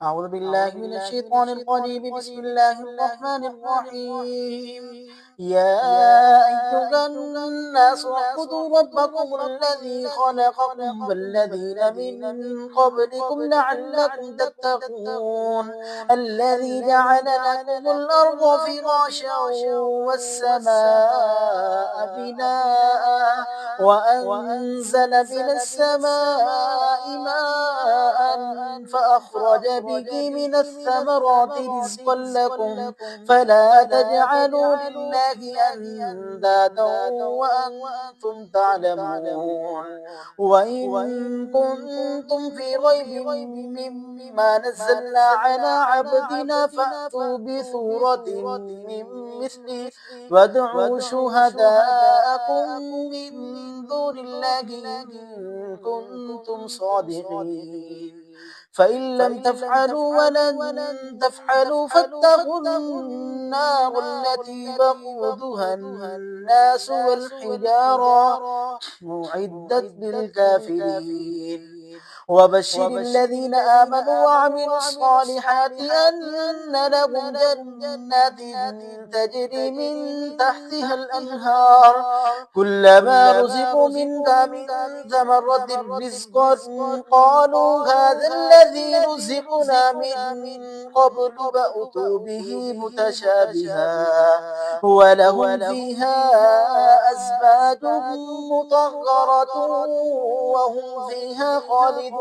أعوذ بالله من الشيطان الرجيم. بسم الله الرحمن الرحيم. يا أيها الناس اعبدوا ربكم الذي خلقكم والذين من قبلكم لعلكم تتقون. الذي جعل لكم الأرض فراشا والسماء بناء وأنزل من السماء ماء فأخرج به من الثمرات رزقا لكم فلا تجعلوا لله أندادا وأنتم تعلمون. وإن كنتم في ريب مما نزلنا على عبدنا فأتوا بسورة من مثله وادعوا شهداءكم من دون الله إن كنتم صادقين. فإن لم تفعلوا ولن تفعلوا فاتقوا النار التي وقودها الناس والحجارة أعدت للكافرين. وبشر الذين آمنوا وعملوا الصالحات أن لهم جنات تجري من تحتها الأنهار كلما رزقوا منها من ثمرة رزقا قالوا هذا الذي رزقنا من قبل فأتوا به متشابها ولهم فيها أزواج مطهرة وهم فيها خالدون.